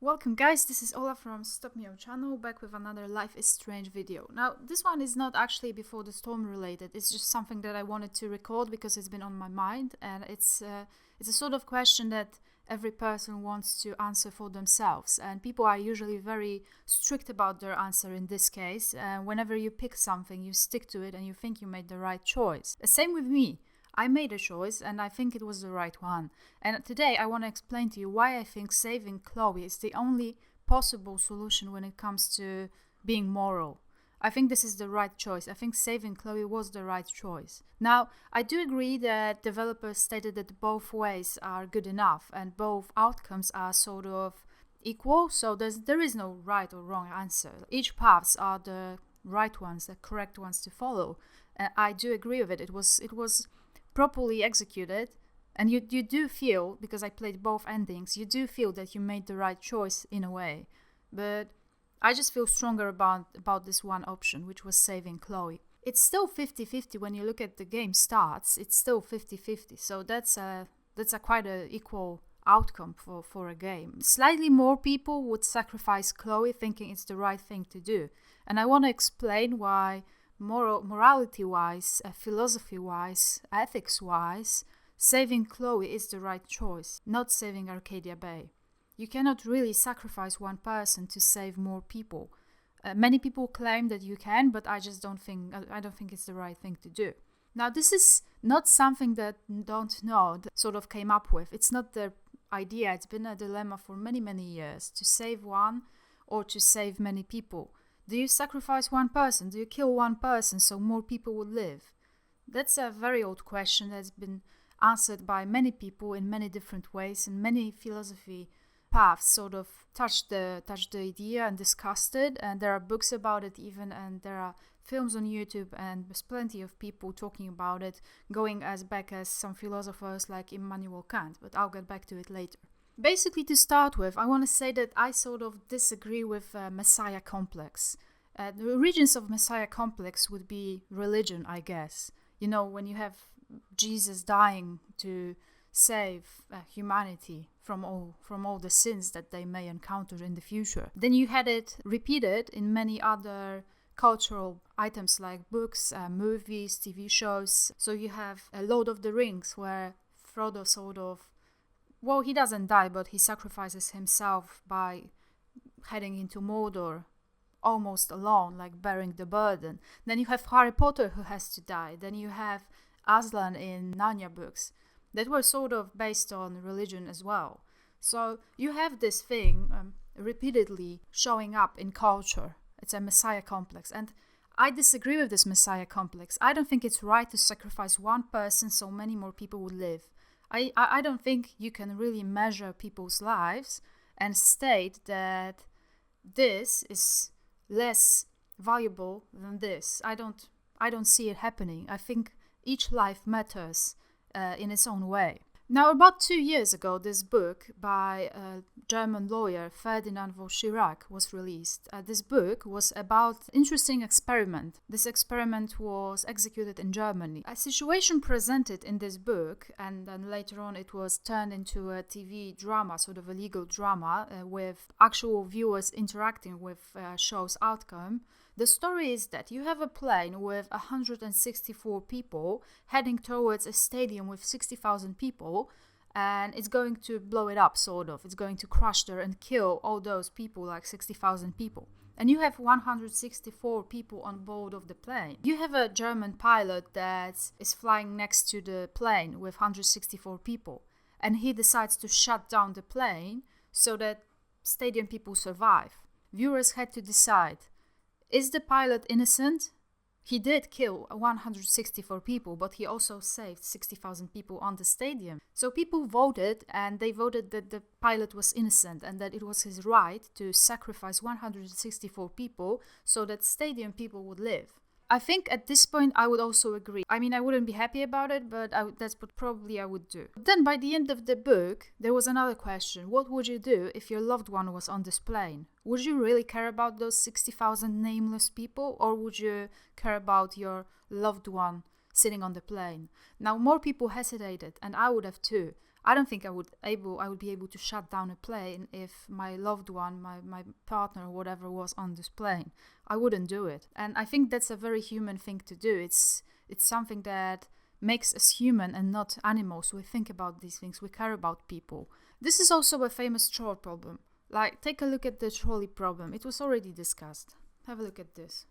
Welcome guys, this is Ola from Stop Me Your channel, back with another Life is Strange video. Now this one is not actually Before the Storm related, it's just something that I wanted to record because it's been on my mind, and it's a sort of question that every person wants to answer for themselves, and people are usually very strict about their answer in this case. Whenever you pick something, you stick to it and you think you made the right choice. Same with me. I made a choice and I think it was the right one. And today I want to explain to you why I think saving Chloe is the only possible solution when it comes to being moral. I think this is the right choice. I think saving Chloe was the right choice. Now, I do agree that developers stated that both ways are good enough and both outcomes are sort of equal, so there is no right or wrong answer. Each paths are the right ones, the correct ones to follow. I do agree with it. It was properly executed, and you do feel, because I played both endings, you do feel that you made the right choice in a way. But I just feel stronger about this one option, which was saving Chloe. It's still 50-50 when you look at the game starts. It's still 50-50, so that's a quite a equal outcome for a game. Slightly more people would sacrifice Chloe thinking it's the right thing to do, and I want to explain why morality-wise, philosophy-wise, ethics-wise, saving Chloe is the right choice, not saving Arcadia Bay. You cannot really sacrifice one person to save more people. Many people claim that you can, but I don't think it's the right thing to do. Now, this is not something that Don't Know sort of came up with. It's not their idea. It's been a dilemma for many years, to save one or to save many people. Do you sacrifice one person? Do you kill one person so more people would live? That's a very old question that's been answered by many people in many different ways, and many philosophy paths sort of touched the idea and discussed it, and there are books about it even, and there are films on YouTube, and there's plenty of people talking about it, going as back as some philosophers like Immanuel Kant, but I'll get back to it later. Basically, to start with, I want to say that I sort of disagree with Messiah complex. The origins of Messiah complex would be religion, I guess. You know, when you have Jesus dying to save humanity from all the sins that they may encounter in the future. Then you had it repeated in many other cultural items like books, movies, TV shows. So you have a Lord of the Rings, where Frodo sort of, well, he doesn't die, but he sacrifices himself by heading into Mordor almost alone, like bearing the burden. Then you have Harry Potter, who has to die. Then you have Aslan in Narnia books that were sort of based on religion as well. So you have this thing repeatedly showing up in culture. It's a Messiah complex, and I disagree with this Messiah complex. I don't think it's right to sacrifice one person so many more people would live. I don't think you can really measure people's lives and state that this is less valuable than this. I don't see it happening. I think each life matters in its own way. Now, about 2 years ago, this book by a German lawyer, Ferdinand von Schirach, was released. This book was about an interesting experiment. This experiment was executed in Germany. A situation presented in this book, and then later on it was turned into a TV drama, sort of a legal drama, with actual viewers interacting with show's outcome. The story is that you have a plane with 164 people heading towards a stadium with 60,000 people, and it's going to blow it up, sort of. It's going to crash there and kill all those people, like 60,000 people. And you have 164 people on board of the plane. You have a German pilot that is flying next to the plane with 164 people, and he decides to shut down the plane so that stadium people survive. Viewers had to decide, is the pilot innocent? He did kill 164 people, but he also saved 60,000 people on the stadium. So people voted, and they voted that the pilot was innocent and that it was his right to sacrifice 164 people so that stadium people would live. I think at this point I would also agree. I mean, I wouldn't be happy about it, but that's what probably I would do. Then by the end of the book, there was another question. What would you do if your loved one was on this plane? Would you really care about those 60,000 nameless people, or would you care about your loved one sitting on the plane? Now, more people hesitated, and I would have too. I don't think I would be able to shut down a plane if my loved one, my partner or whatever was on this plane. I wouldn't do it. And I think that's a very human thing to do. It's something that makes us human and not animals. We think about these things. We care about people. This is also a famous trolley problem. Like, take a look at the trolley problem. It was already discussed. Have a look at this.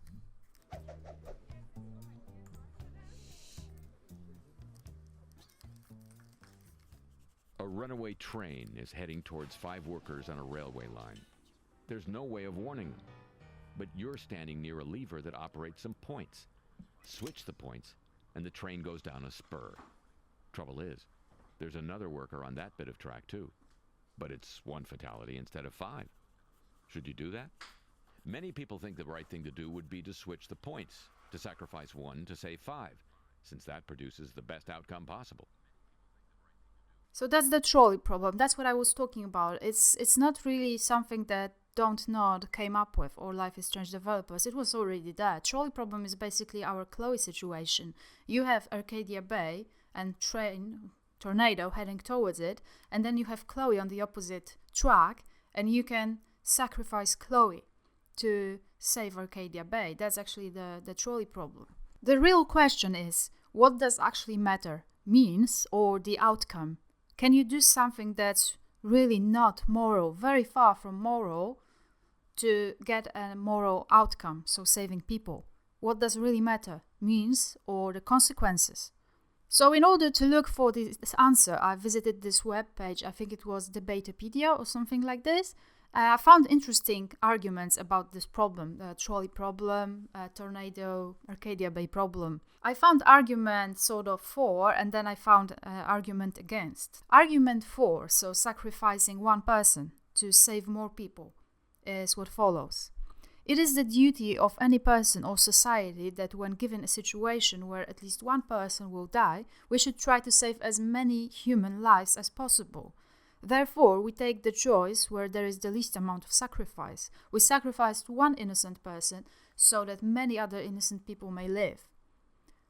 A runaway train is heading towards 5 workers on a railway line. There's no way of warning them, but you're standing near a lever that operates some points. Switch the points, and the train goes down a spur. Trouble is, there's another worker on that bit of track too, but it's 1 fatality instead of 5. Should you do that? Many people think the right thing to do would be to switch the points, to sacrifice 1 to save 5, since that produces the best outcome possible. So that's the trolley problem. That's what I was talking about. It's not really something that Don't Nod came up with or Life is Strange developers. It was already there. Trolley problem is basically our Chloe situation. You have Arcadia Bay and tornado heading towards it, and then you have Chloe on the opposite track, and you can sacrifice Chloe to save Arcadia Bay. That's actually the trolley problem. The real question is, what does actually matter? Means or the outcome? Can you do something that's really not moral, very far from moral, to get a moral outcome, so saving people? What does really matter? Means or the consequences? So in order to look for this answer, I visited this web page. I think it was Debatepedia or something like this. I found interesting arguments about this problem, the trolley problem, tornado, Arcadia Bay problem. I found argument sort of for, and then I found argument against. Argument for, so sacrificing 1 person to save more people, is what follows. It is the duty of any person or society that when given a situation where at least 1 person will die, we should try to save as many human lives as possible. Therefore, we take the choice where there is the least amount of sacrifice. We sacrificed 1 innocent person so that many other innocent people may live.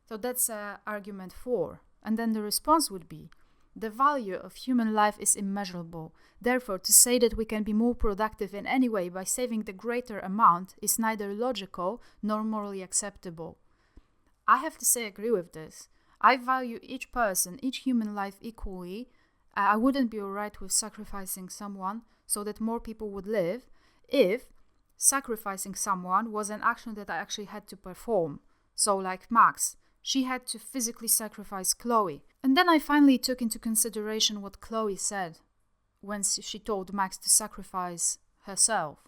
So that's an argument for. And then the response would be, the value of human life is immeasurable. Therefore, to say that we can be more productive in any way by saving the greater amount is neither logical nor morally acceptable. I have to say I agree with this. I value each person, each human life equally. I wouldn't be alright with sacrificing someone so that more people would live if sacrificing someone was an action that I actually had to perform. So like Max, she had to physically sacrifice Chloe. And then I finally took into consideration what Chloe said when she told Max to sacrifice herself.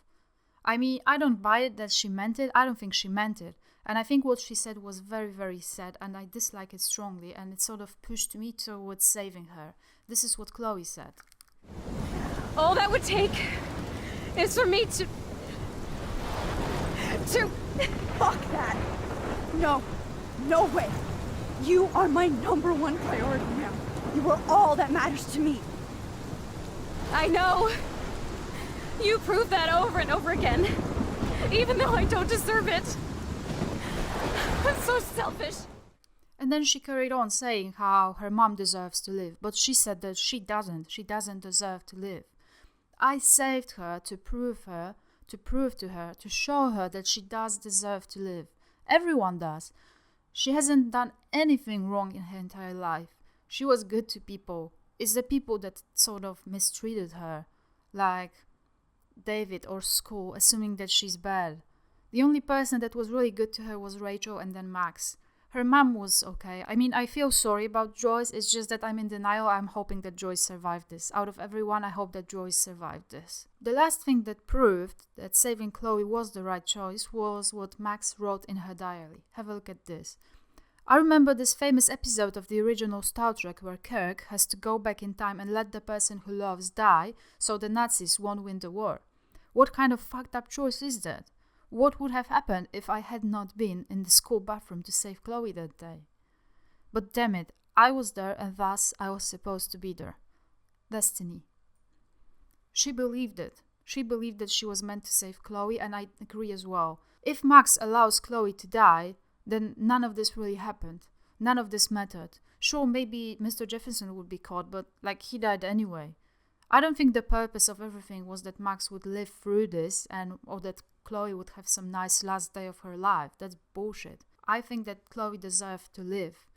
I mean, I don't buy it that she meant it. I don't think she meant it. And I think what she said was very, very sad, and I dislike it strongly, and it sort of pushed me towards saving her. This is what Chloe said. All that would take is for me to... Fuck that! No way! You are my #1 priority now. You are all that matters to me. I know. You prove that over and over again, even though I don't deserve it. I'm so selfish. And then she carried on saying how her mom deserves to live, but she said that she doesn't. She doesn't deserve to live. I saved her to prove to her, to show her that she does deserve to live. Everyone does. She hasn't done anything wrong in her entire life. She was good to people. It's the people that sort of mistreated her, like David or school, assuming that she's bad. The only person that was really good to her was Rachel and then Max. Her mom was okay. I mean, I feel sorry about Joyce. It's just that I'm in denial. I'm hoping that Joyce survived this. Out of everyone, I hope that Joyce survived this. The last thing that proved that saving Chloe was the right choice was what Max wrote in her diary. Have a look at this. I remember this famous episode of the original Star Trek where Kirk has to go back in time and let the person who loves die so the Nazis won't win the war. What kind of fucked up choice is that? What would have happened if I had not been in the school bathroom to save Chloe that day? But damn it, I was there and thus I was supposed to be there. Destiny. She believed it. She believed that she was meant to save Chloe, and I agree as well. If Max allows Chloe to die, then none of this really happened. None of this mattered. Sure, maybe Mr. Jefferson would be caught, but like he died anyway. I don't think the purpose of everything was that Max would live through this or that Chloe would have some nice last day of her life. That's bullshit. I think that Chloe deserved to live.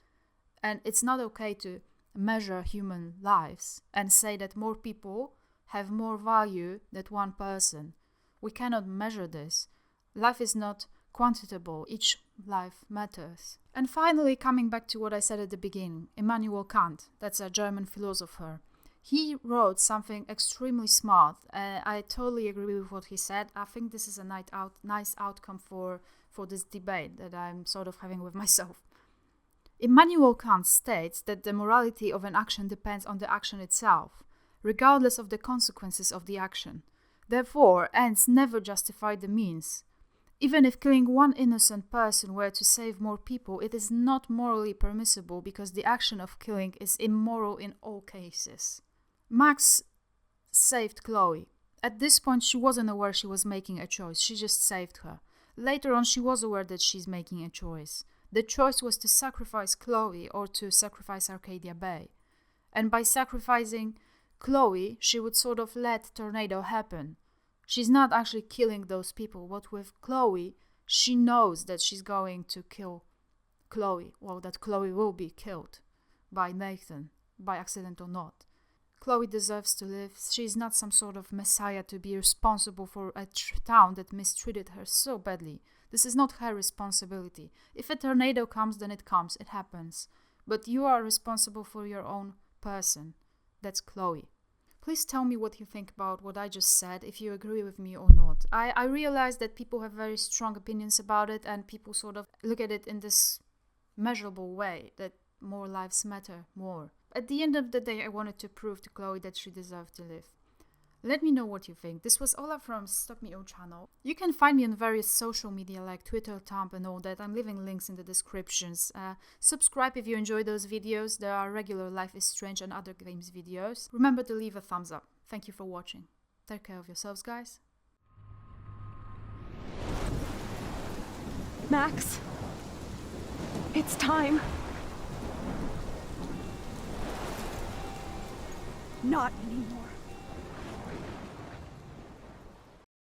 And it's not okay to measure human lives and say that more people have more value than one person. We cannot measure this. Life is not quantitable. Each life matters. And finally, coming back to what I said at the beginning, Immanuel Kant, that's a German philosopher. He wrote something extremely smart. I totally agree with what he said. I think this is a nice outcome for this debate that I'm sort of having with myself. Immanuel Kant states that the morality of an action depends on the action itself, regardless of the consequences of the action. Therefore, ends never justify the means. Even if killing one innocent person were to save more people, it is not morally permissible because the action of killing is immoral in all cases. Max saved Chloe. At this point, she wasn't aware she was making a choice. She just saved her. Later on, she was aware that she's making a choice. The choice was to sacrifice Chloe or to sacrifice Arcadia Bay. And by sacrificing Chloe, she would sort of let tornado happen. She's not actually killing those people, but with Chloe, she knows that she's going to kill Chloe. Well, that Chloe will be killed by Nathan, by accident or not. Chloe deserves to live. She's not some sort of messiah to be responsible for a town that mistreated her so badly. This is not her responsibility. If a tornado comes, then it comes. It happens. But you are responsible for your own person. That's Chloe. Please tell me what you think about what I just said, if you agree with me or not. I realize that people have very strong opinions about it and people sort of look at it in this measurable way, that more lives matter more. At the end of the day, I wanted to prove to Chloe that she deserved to live. Let me know what you think. This was Ola from Stop Me O channel. You can find me on various social media like Twitter, Tumblr and all that. I'm leaving links in the descriptions. Subscribe if you enjoy those videos. There are regular Life is Strange and other games videos. Remember to leave a thumbs up. Thank you for watching. Take care of yourselves, guys. Max, it's time. Not anymore.